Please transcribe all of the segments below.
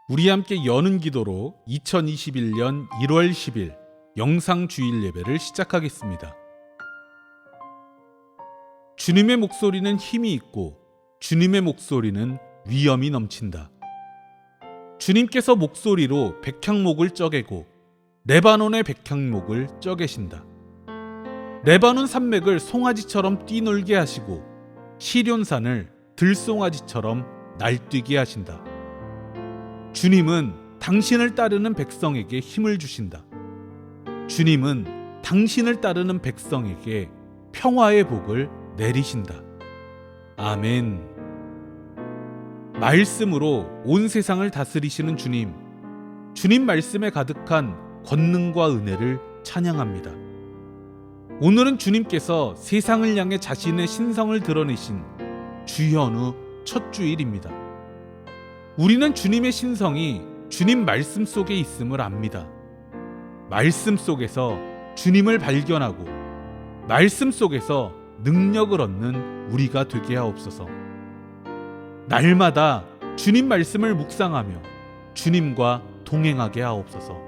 우리 함께 여는 기도로 2021년 1월 10일 영상 주일 예배를 시작하겠습니다. 주님의 목소리는 힘이 있고 주님의 목소리는 위엄이 넘친다. 주님께서 목소리로 백향목을 쪄개고 레바논의 백향목을 쪄개신다. 레바논 산맥을 송아지처럼 뛰놀게 하시고 시련산을 들송아지처럼 날뛰게 하신다. 주님은 당신을 따르는 백성에게 힘을 주신다. 주님은 당신을 따르는 백성에게 평화의 복을 내리신다. 아멘. 말씀으로 온 세상을 다스리시는 주님, 주님 말씀에 가득한 권능과 은혜를 찬양합니다. 오늘은 주님께서 세상을 향해 자신의 신성을 드러내신 주현우 첫 주일입니다. 우리는 주님의 신성이 주님 말씀 속에 있음을 압니다. 말씀 속에서 주님을 발견하고 말씀 속에서 능력을 얻는 우리가 되게 하옵소서. 날마다 주님 말씀을 묵상하며 주님과 동행하게 하옵소서.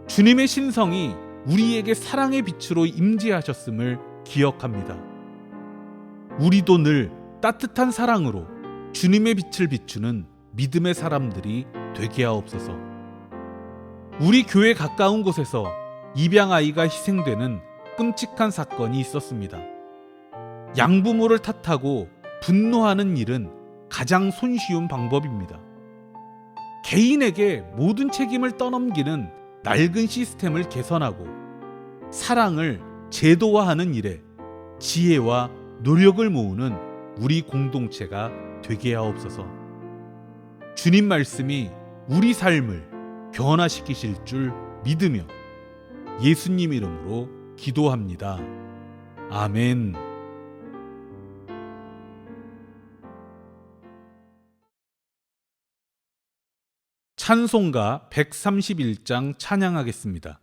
주님의 신성이 우리에게 사랑의 빛으로 임재하셨음을 기억합니다. 우리도 늘 따뜻한 사랑으로 주님의 빛을 비추는 믿음의 사람들이 되게 하옵소서. 우리 교회 가까운 곳에서 입양아이가 희생되는 끔찍한 사건이 있었습니다. 양부모를 탓하고 분노하는 일은 가장 손쉬운 방법입니다. 개인에게 모든 책임을 떠넘기는 낡은 시스템을 개선하고 사랑을 제도화하는 일에 지혜와 노력을 모으는 우리 공동체가 되게 하옵소서. 주님 말씀이 우리 삶을 변화시키실 줄 믿으며 예수님 이름으로 기도합니다. 아멘. 찬송가 131장 찬양하겠습니다.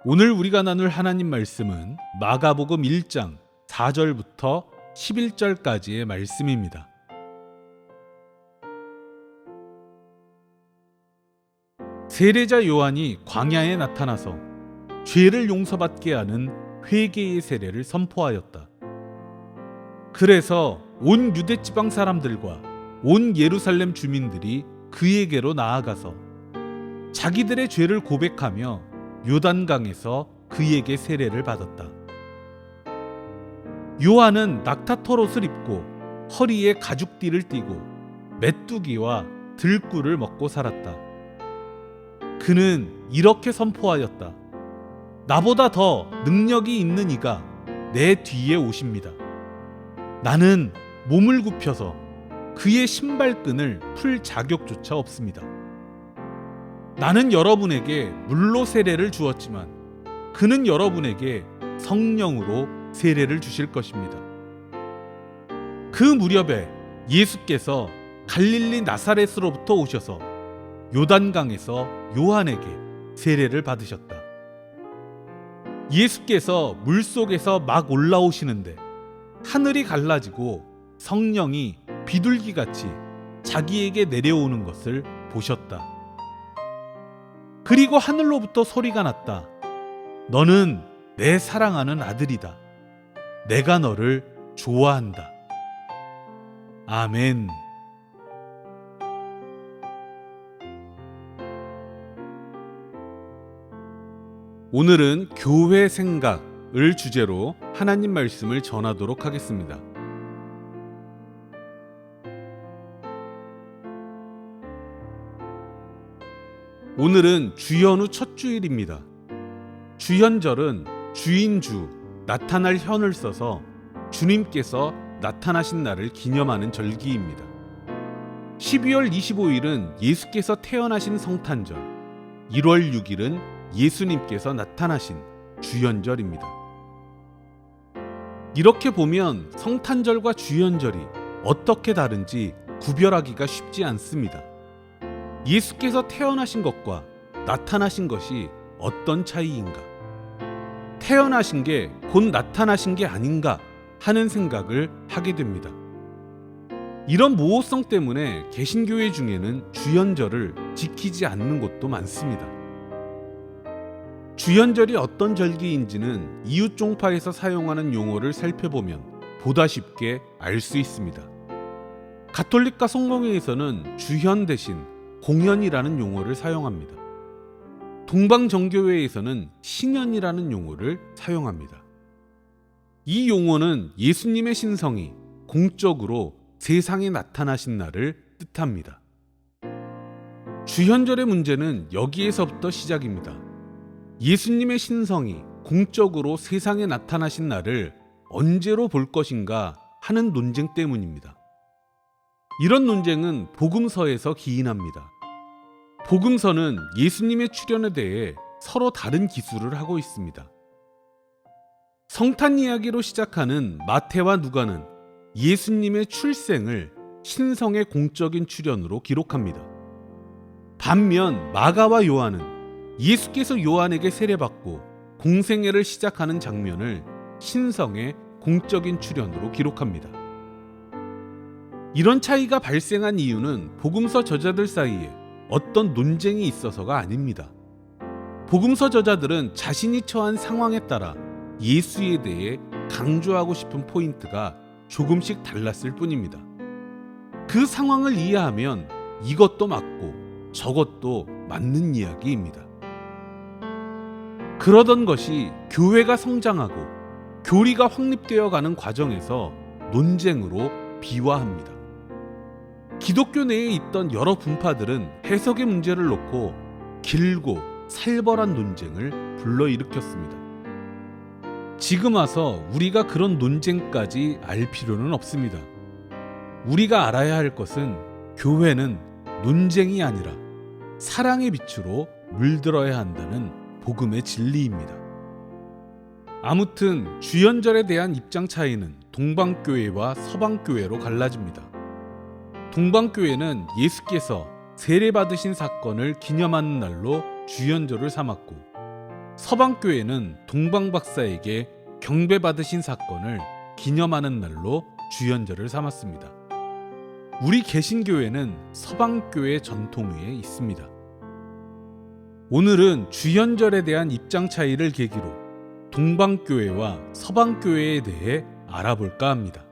오늘 우리가 나눌 하나님 말씀은 마가복음 1장 4절부터 11절까지의 말씀입니다. 세례자 요한이 광야에 나타나서 죄를 용서받게 하는 회개의 세례를 선포하였다. 그래서 온 유대 지방 사람들과 온 예루살렘 주민들이 그에게로 나아가서 자기들의 죄를 고백하며 요단강에서 그에게 세례를 받았다. 요한은 낙타털옷을 입고 허리에 가죽띠를 띠고 메뚜기와 들꿀을 먹고 살았다. 그는 이렇게 선포하였다. 나보다 더 능력이 있는 이가 내 뒤에 오십니다. 나는 몸을 굽혀서 그의 신발끈을 풀 자격조차 없습니다. 나는 여러분에게 물로 세례를 주었지만 그는 여러분에게 성령으로 세례를 주실 것입니다. 그 무렵에 예수께서 갈릴리 나사렛으로부터 오셔서 요단강에서 요한에게 세례를 받으셨다. 예수께서 물속에서 막 올라오시는데 하늘이 갈라지고 성령이 비둘기같이 자기에게 내려오는 것을 보셨다. 그리고 하늘로부터 소리가 났다. 너는 내 사랑하는 아들이다. 내가 너를 좋아한다. 아멘. 오늘은 교회 생각을 주제로 하나님 말씀을 전하도록 하겠습니다. 오늘은 주연후 첫 주일입니다. 주연절은 주인주, 나타날 현을 써서 주님께서 나타나신 날을 기념하는 절기입니다. 12월 25일은 예수께서 태어나신 성탄절, 1월 6일은 예수님께서 나타나신 주연절입니다. 이렇게 보면 성탄절과 주연절이 어떻게 다른지 구별하기가 쉽지 않습니다. 예수께서 태어나신 것과 나타나신 것이 어떤 차이인가? 태어나신 게 곧 나타나신 게 아닌가 하는 생각을 하게 됩니다. 이런 모호성 때문에 개신교회 중에는 주연절을 지키지 않는 곳도 많습니다. 주연절이 어떤 절기인지는 이웃 종파에서 사용하는 용어를 살펴보면 보다 쉽게 알 수 있습니다. 가톨릭과 성공회에서는 주현 대신 공연이라는 용어를 사용합니다. 동방정교회에서는 신년이라는 용어를 사용합니다. 이 용어는 예수님의 신성이 공적으로 세상에 나타나신 날을 뜻합니다. 주현절의 문제는 여기에서부터 시작입니다. 예수님의 신성이 공적으로 세상에 나타나신 날을 언제로 볼 것인가 하는 논쟁 때문입니다. 이런 논쟁은 복음서에서 기인합니다. 복음서는 예수님의 출현에 대해 서로 다른 기술을 하고 있습니다. 성탄 이야기로 시작하는 마태와 누가는 예수님의 출생을 신성의 공적인 출현으로 기록합니다. 반면 마가와 요한은 예수께서 요한에게 세례받고 공생애를 시작하는 장면을 신성의 공적인 출현으로 기록합니다. 이런 차이가 발생한 이유는 복음서 저자들 사이에 어떤 논쟁이 있어서가 아닙니다. 복음서 저자들은 자신이 처한 상황에 따라 예수에 대해 강조하고 싶은 포인트가 조금씩 달랐을 뿐입니다. 그 상황을 이해하면 이것도 맞고 저것도 맞는 이야기입니다. 그러던 것이 교회가 성장하고 교리가 확립되어 가는 과정에서 논쟁으로 비화합니다. 기독교 내에 있던 여러 분파들은 해석의 문제를 놓고 길고 살벌한 논쟁을 불러일으켰습니다. 지금 와서 우리가 그런 논쟁까지 알 필요는 없습니다. 우리가 알아야 할 것은 교회는 논쟁이 아니라 사랑의 빛으로 물들어야 한다는 복음의 진리입니다. 아무튼 주연절에 대한 입장 차이는 동방교회와 서방교회로 갈라집니다. 동방교회는 예수께서 세례받으신 사건을 기념하는 날로 주연절을 삼았고, 서방교회는 동방박사에게 경배받으신 사건을 기념하는 날로 주연절을 삼았습니다. 우리 개신교회는 서방교회 전통 위에 있습니다. 오늘은 주현절에 대한 입장 차이를 계기로 동방교회와 서방교회에 대해 알아볼까 합니다.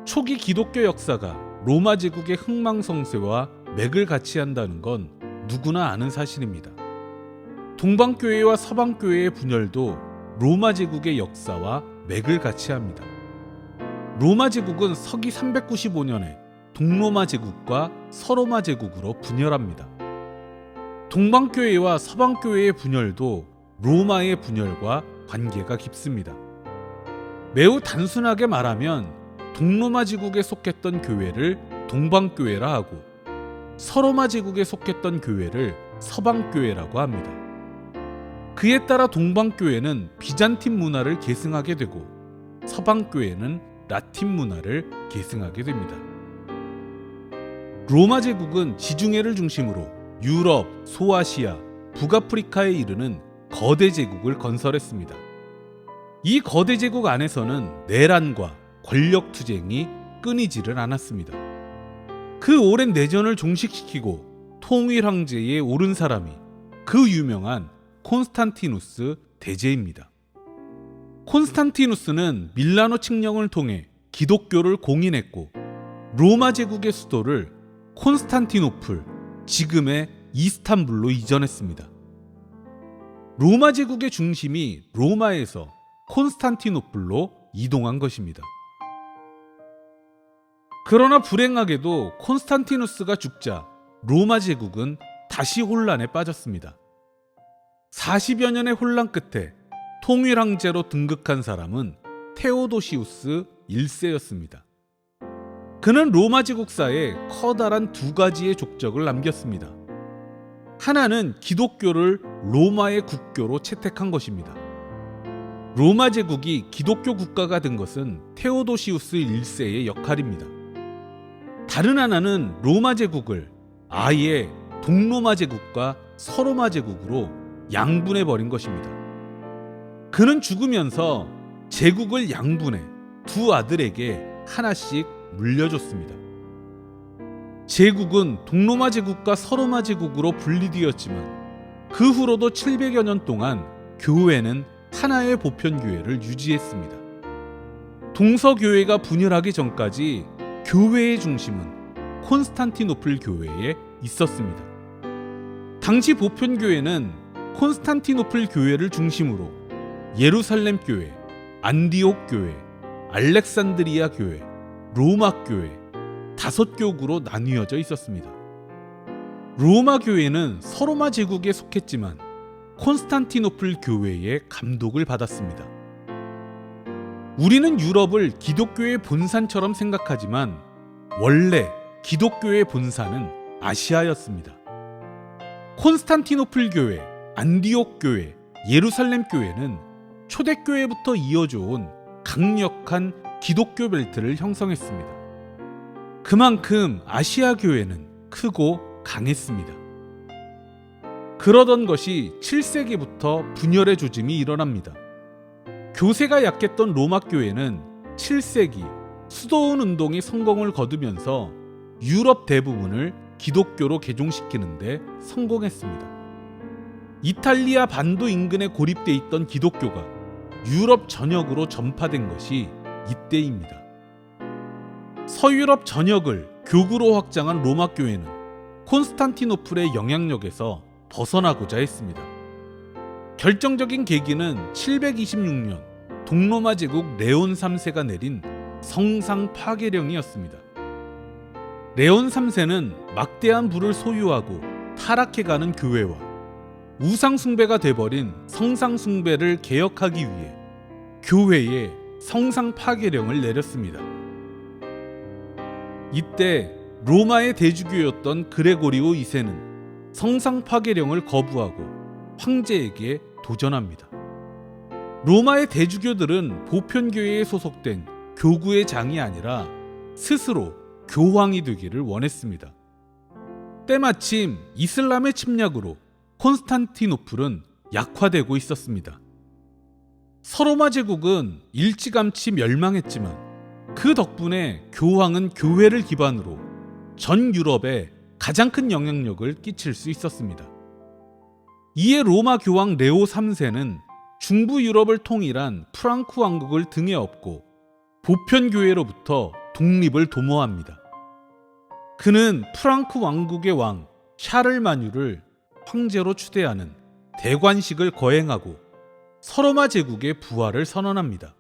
초기 기독교 역사가 로마 제국의 흥망성쇠와 맥을 같이 한다는 건 누구나 아는 사실입니다. 동방교회와 서방교회의 분열도 로마 제국의 역사와 맥을 같이 합니다. 로마 제국은 서기 395년에 동로마 제국과 서로마 제국으로 분열합니다. 동방교회와 서방교회의 분열도 로마의 분열과 관계가 깊습니다. 매우 단순하게 말하면 동로마 제국에 속했던 교회를 동방교회라 하고 서로마 제국에 속했던 교회를 서방교회라고 합니다. 그에 따라 동방교회는 비잔틴 문화를 계승하게 되고 서방교회는 라틴 문화를 계승하게 됩니다. 로마 제국은 지중해를 중심으로 유럽, 소아시아, 북아프리카에 이르는 거대 제국을 건설했습니다. 이 거대 제국 안에서는 내란과 권력 투쟁이 끊이지를 않았습니다. 그 오랜 내전을 종식시키고 통일 황제에 오른 사람이 그 유명한 콘스탄티누스 대제입니다. 콘스탄티누스는 밀라노 칙령을 통해 기독교를 공인했고 로마 제국의 수도를 콘스탄티노플, 지금의 이스탄불로 이전했습니다. 로마 제국의 중심이 로마에서 콘스탄티노플로 이동한 것입니다. 그러나 불행하게도 콘스탄티누스가 죽자 로마 제국은 다시 혼란에 빠졌습니다. 40여 년의 혼란 끝에 통일 황제로 등극한 사람은 테오도시우스 1세였습니다. 그는 로마 제국사에 커다란 두 가지의 족적을 남겼습니다. 하나는 기독교를 로마의 국교로 채택한 것입니다. 로마 제국이 기독교 국가가 된 것은 테오도시우스 1세의 역할입니다. 다른 하나는 로마 제국을 아예 동로마 제국과 서로마 제국으로 양분해버린 것입니다. 그는 죽으면서 제국을 양분해 두 아들에게 하나씩 물려줬습니다. 제국은 동로마 제국과 서로마 제국으로 분리되었지만 그 후로도 700여 년 동안 교회는 하나의 보편교회를 유지했습니다. 동서교회가 분열하기 전까지 교회의 중심은 콘스탄티노플 교회에 있었습니다. 당시 보편교회는 콘스탄티노플 교회를 중심으로 예루살렘 교회, 안디옥 교회, 알렉산드리아 교회, 로마 교회 5교구로 나뉘어져 있었습니다. 로마 교회는 서로마 제국에 속했지만 콘스탄티노플 교회의 감독을 받았습니다. 우리는 유럽을 기독교의 본산처럼 생각하지만 원래 기독교의 본산은 아시아였습니다. 콘스탄티노플 교회, 안디옥 교회, 예루살렘 교회는 초대교회부터 이어져 온 강력한 기독교 벨트를 형성했습니다. 그만큼 아시아 교회는 크고 강했습니다. 그러던 것이 7세기부터 분열의 조짐이 일어납니다. 교세가 약했던 로마 교회는 7세기 수도원 운동이 성공을 거두면서 유럽 대부분을 기독교로 개종시키는데 성공했습니다. 이탈리아 반도 인근에 고립돼 있던 기독교가 유럽 전역으로 전파된 것이 이때입니다. 서유럽 전역을 교구로 확장한 로마 교회는 콘스탄티노플의 영향력에서 벗어나고자 했습니다. 결정적인 계기는 726년 동로마 제국 레온 3세가 내린 성상 파괴령이었습니다. 레온 3세는 막대한 부를 소유하고 타락해가는 교회와 우상 숭배가 돼버린 성상 숭배를 개혁하기 위해 교회에 성상 파괴령을 내렸습니다. 이때 로마의 대주교였던 그레고리오 2세는 성상 파괴령을 거부하고 황제에게 도전합니다. 로마의 대주교들은 보편교회에 소속된 교구의 장이 아니라 스스로 교황이 되기를 원했습니다. 때마침 이슬람의 침략으로 콘스탄티노플은 약화되고 있었습니다. 서로마 제국은 일찌감치 멸망했지만 그 덕분에 교황은 교회를 기반으로 전 유럽에 가장 큰 영향력을 끼칠 수 있었습니다. 이에 로마 교황 레오 3세는 중부 유럽을 통일한 프랑크 왕국을 등에 업고 보편교회로부터 독립을 도모합니다. 그는 프랑크 왕국의 왕 샤를마뉴를 황제로 추대하는 대관식을 거행하고 서로마 제국의 부활을 선언합니다.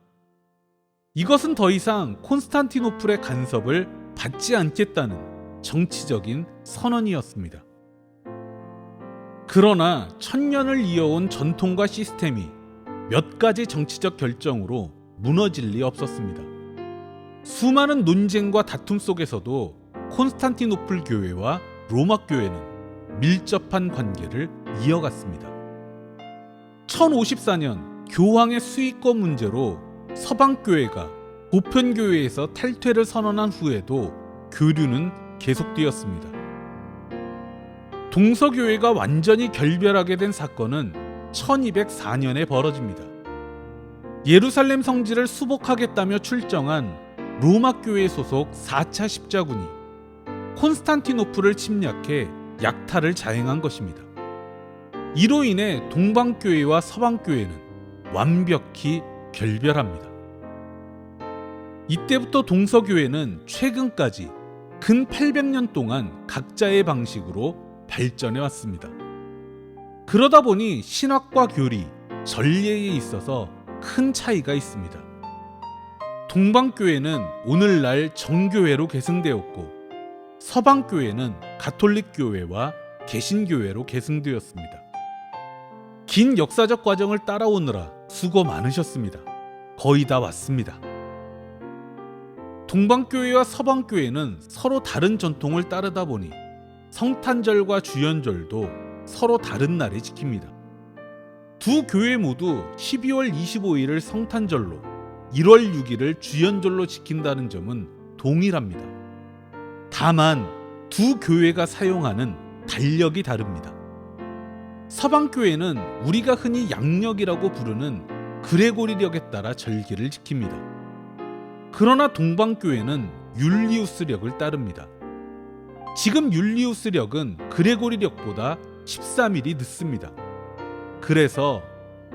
이것은 더 이상 콘스탄티노플의 간섭을 받지 않겠다는 정치적인 선언이었습니다. 그러나 천년을 이어온 전통과 시스템이 몇 가지 정치적 결정으로 무너질 리 없었습니다. 수많은 논쟁과 다툼 속에서도 콘스탄티노플 교회와 로마 교회는 밀접한 관계를 이어갔습니다. 1054년 교황의 수익권 문제로 서방교회가 보편교회에서 탈퇴를 선언한 후에도 교류는 계속되었습니다. 동서교회가 완전히 결별하게 된 사건은 1204년에 벌어집니다. 예루살렘 성지를 수복하겠다며 출정한 로마 교회 소속 4차 십자군이 콘스탄티노플을 침략해 약탈을 자행한 것입니다. 이로 인해 동방교회와 서방교회는 완벽히 결별합니다. 이때부터 동서교회는 최근까지 근 800년 동안 각자의 방식으로 발전해 왔습니다. 그러다 보니 신학과 교리, 전례에 있어서 큰 차이가 있습니다. 동방교회는 오늘날 정교회로 계승되었고 서방교회는 가톨릭교회와 개신교회로 계승되었습니다. 긴 역사적 과정을 따라오느라 수고 많으셨습니다. 거의 다 왔습니다. 동방교회와 서방교회는 서로 다른 전통을 따르다 보니 성탄절과 주연절도 서로 다른 날에 지킵니다. 두 교회 모두 12월 25일을 성탄절로 1월 6일을 주연절로 지킨다는 점은 동일합니다. 다만 두 교회가 사용하는 달력이 다릅니다. 서방교회는 우리가 흔히 양력이라고 부르는 그레고리력에 따라 절기를 지킵니다. 그러나 동방교회는 율리우스력을 따릅니다. 지금 율리우스력은 그레고리력보다 13일이 늦습니다. 그래서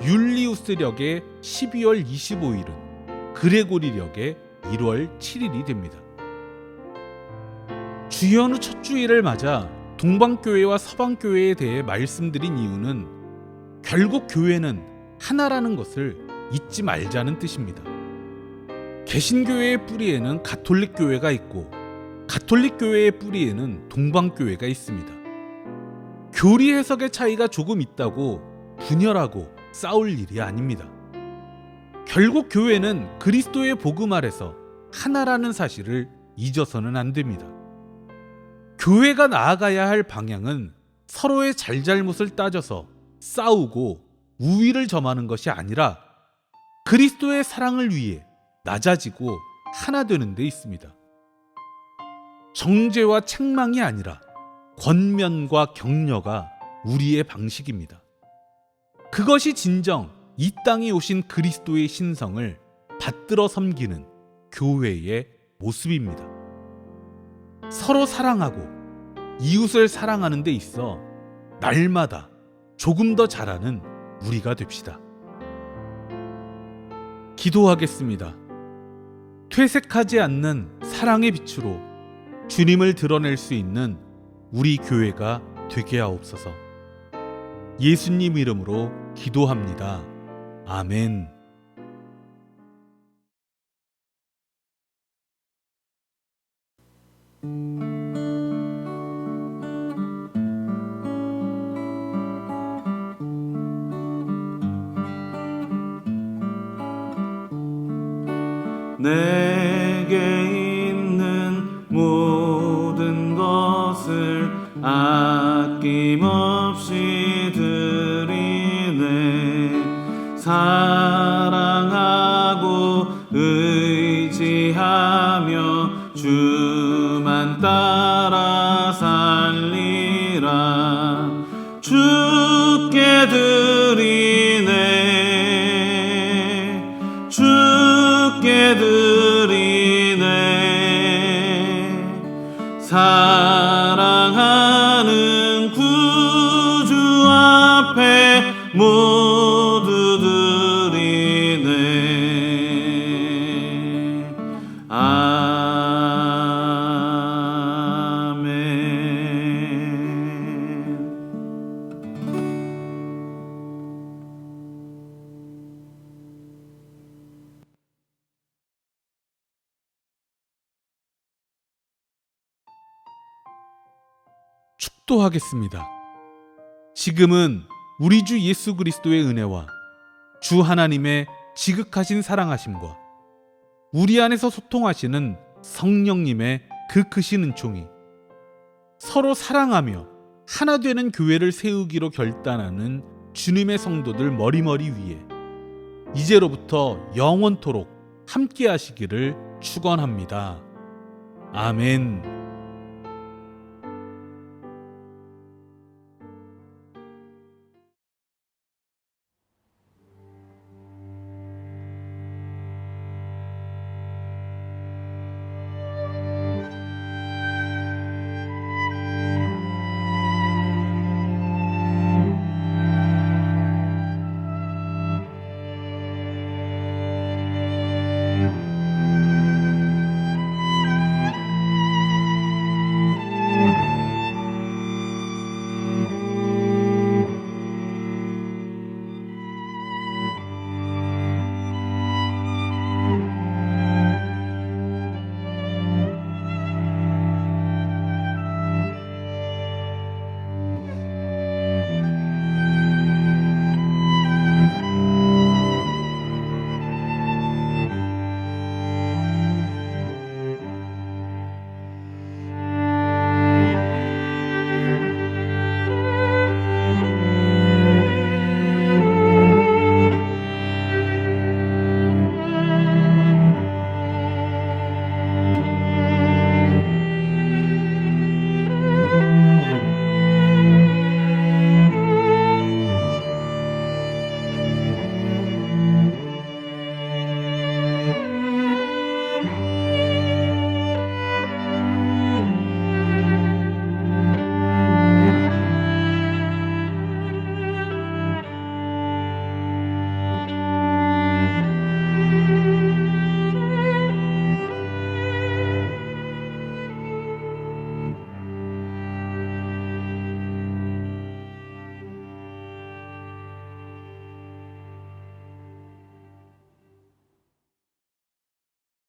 율리우스력의 12월 25일은 그레고리력의 1월 7일이 됩니다. 주연 후 첫 주일을 맞아 동방교회와 서방교회에 대해 말씀드린 이유는 결국 교회는 하나라는 것을 잊지 말자는 뜻입니다. 개신교회의 뿌리에는 가톨릭교회가 있고 가톨릭교회의 뿌리에는 동방교회가 있습니다. 교리 해석의 차이가 조금 있다고 분열하고 싸울 일이 아닙니다. 결국 교회는 그리스도의 복음 아래서 하나라는 사실을 잊어서는 안 됩니다. 교회가 나아가야 할 방향은 서로의 잘잘못을 따져서 싸우고 우위를 점하는 것이 아니라 그리스도의 사랑을 위해 낮아지고 하나 되는 데 있습니다. 정죄와 책망이 아니라 권면과 격려가 우리의 방식입니다. 그것이 진정 이 땅에 오신 그리스도의 신성을 받들어 섬기는 교회의 모습입니다. 서로 사랑하고 이웃을 사랑하는 데 있어 날마다 조금 더 잘하는 우리가 됩시다. 기도하겠습니다. 퇴색하지 않는 사랑의 빛으로 주님을 드러낼 수 있는 우리 교회가 되게 하옵소서. 예수님 이름으로 기도합니다. 아멘. 내게 있는 모든 것을 아낌없이 드리네. 사랑하고 의지하며 주만 따라 살리라. 주께 드리네. 주께 드리네. 사랑하는 구주 앞에 축도하겠습니다. 지금은 우리 주 예수 그리스도의 은혜와 주 하나님의 지극하신 사랑하심과 우리 안에서 소통하시는 성령님의 그 크신 은총이 서로 사랑하며 하나 되는 교회를 세우기로 결단하는 주님의 성도들 머리머리 위에 이제로부터 영원토록 함께 하시기를 축원합니다. 아멘.